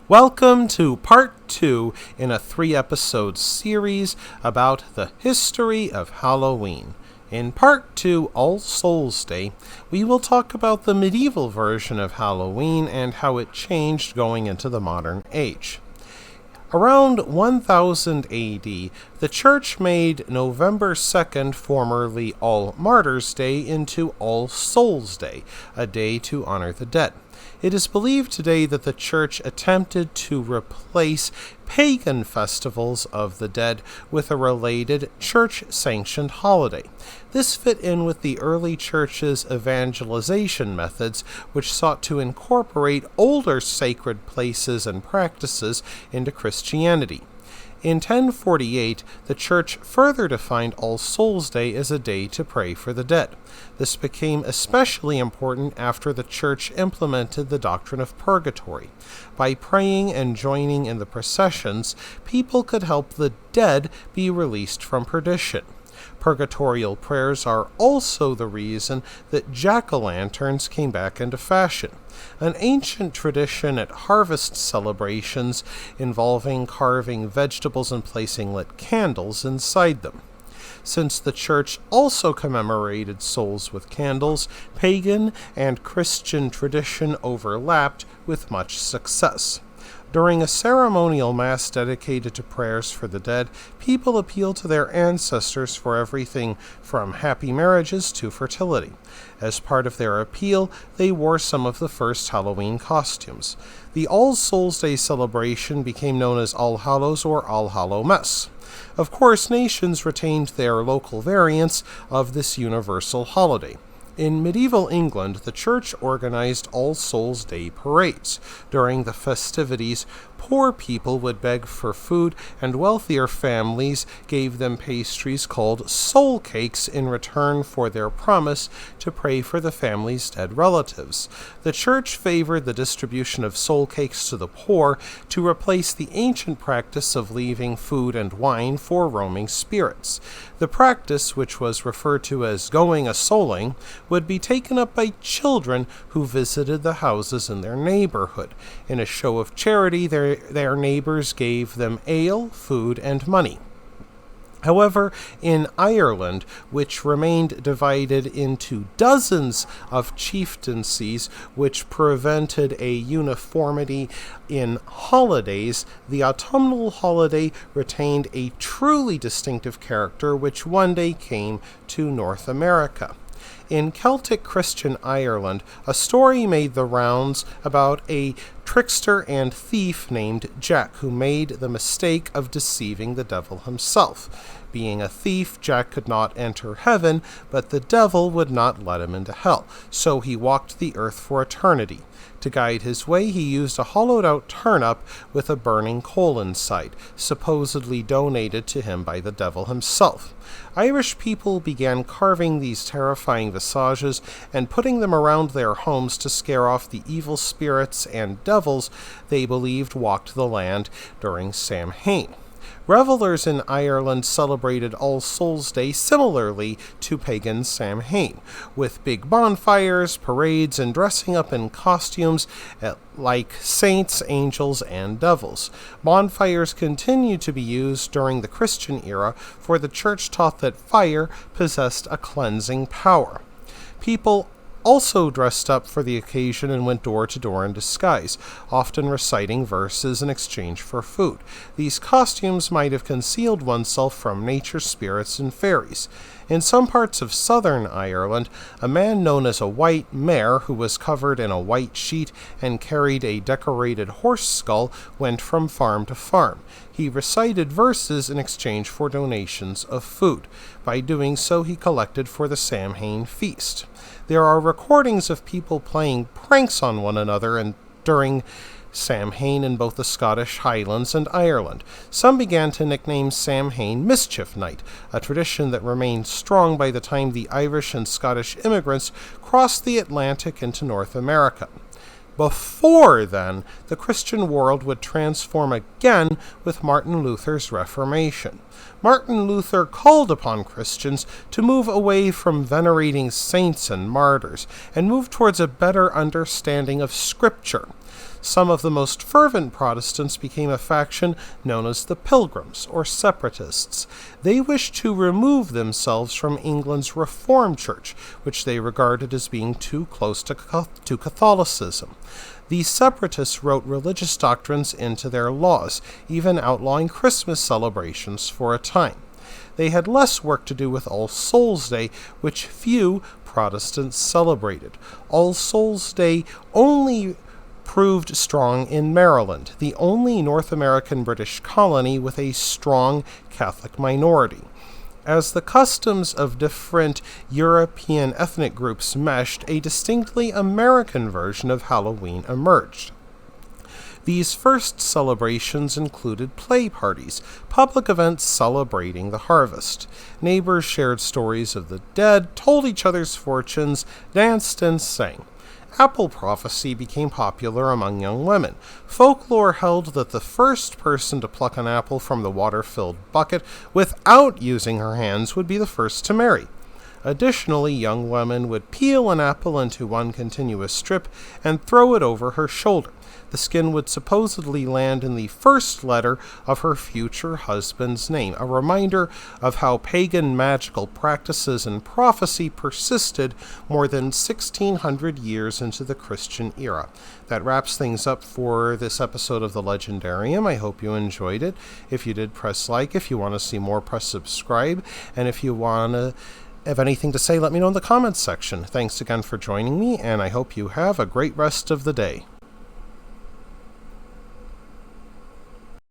Welcome to part 2 in a 3-episode series about the history of Halloween. In part 2, All Souls Day, we will talk about the medieval version of Halloween and how it changed going into the modern age. Around 1000 AD, the Church made November 2nd, formerly All Martyrs' Day, into All Souls' Day, a day to honor the dead. It is believed today that the Church attempted to replace pagan festivals of the dead with a related church-sanctioned holiday. This fit in with the early Church's evangelization methods, which sought to incorporate older sacred places and practices into Christianity. In 1048, the Church further defined All Souls' Day as a day to pray for the dead. This became especially important after the Church implemented the doctrine of purgatory. By praying and joining in the processions, people could help the dead be released from perdition. Purgatorial prayers are also the reason that jack-o'-lanterns came back into fashion, an ancient tradition at harvest celebrations involving carving vegetables and placing lit candles inside them. Since the Church also commemorated souls with candles, pagan and Christian tradition overlapped with much success. During a ceremonial mass dedicated to prayers for the dead, people appealed to their ancestors for everything from happy marriages to fertility. As part of their appeal, they wore some of the first Halloween costumes. The All Souls Day celebration became known as All-Hallows or All-Hallowmas. Of course, nations retained their local variants of this universal holiday. In medieval England, the Church organized All Souls' Day parades. During the festivities, poor people would beg for food, and wealthier families gave them pastries called soul cakes in return for their promise to pray for the family's dead relatives. The Church favored the distribution of soul cakes to the poor to replace the ancient practice of leaving food and wine for roaming spirits. The practice, which was referred to as going a-souling, would be taken up by children who visited the houses in their neighborhood. In a show of charity, their neighbors gave them ale, food, and money. However, in Ireland, which remained divided into dozens of chieftaincies which prevented a uniformity in holidays, the autumnal holiday retained a truly distinctive character which one day came to North America. In Celtic Christian Ireland, a story made the rounds about a trickster and thief named Jack, who made the mistake of deceiving the devil himself. Being a thief, Jack could not enter heaven, but the devil would not let him into hell, so he walked the earth for eternity. To guide his way, he used a hollowed-out turnip with a burning coal inside, supposedly donated to him by the devil himself. Irish people began carving these terrifying visages and putting them around their homes to scare off the evil spirits and devils they believed walked the land during Samhain. Revelers in Ireland celebrated All Souls' Day similarly to pagan Samhain, with big bonfires, parades, and dressing up in costumes like saints, angels, and devils. Bonfires continued to be used during the Christian era, for the Church taught that fire possessed a cleansing power. People also dressed up for the occasion and went door to door in disguise, often reciting verses in exchange for food. These costumes might have concealed oneself from nature spirits and fairies. In some parts of southern Ireland, a man known as a white mare, who was covered in a white sheet and carried a decorated horse skull, went from farm to farm. He recited verses in exchange for donations of food. By doing so, he collected for the Samhain feast. There are recordings of people playing pranks on one another during Samhain in both the Scottish Highlands and Ireland. Some began to nickname Samhain Mischief Night, a tradition that remained strong by the time the Irish and Scottish immigrants crossed the Atlantic into North America. Before then, the Christian world would transform again with Martin Luther's Reformation. Martin Luther called upon Christians to move away from venerating saints and martyrs and move towards a better understanding of Scripture. Some of the most fervent Protestants became a faction known as the Pilgrims, or Separatists. They wished to remove themselves from England's Reformed Church, which they regarded as being too close to Catholicism. These separatists wrote religious doctrines into their laws, even outlawing Christmas celebrations for a time. They had less work to do with All Souls' Day, which few Protestants celebrated. All Souls' Day only proved strong in Maryland, the only North American British colony with a strong Catholic minority. As the customs of different European ethnic groups meshed, a distinctly American version of Halloween emerged. These first celebrations included play parties, public events celebrating the harvest. Neighbors shared stories of the dead, told each other's fortunes, danced, and sang. Apple prophecy became popular among young women. Folklore held that the first person to pluck an apple from the water-filled bucket without using her hands would be the first to marry. Additionally, young women would peel an apple into one continuous strip and throw it over her shoulder. The skin would supposedly land in the first letter of her future husband's name, a reminder of how pagan magical practices and prophecy persisted more than 1,600 years into the Christian era. That wraps things up for this episode of The Legendarium. I hope you enjoyed it. If you did, press like. If you want to see more, press subscribe. And if you want to have anything to say, let me know in the comments section. Thanks again for joining me, and I hope you have a great rest of the day.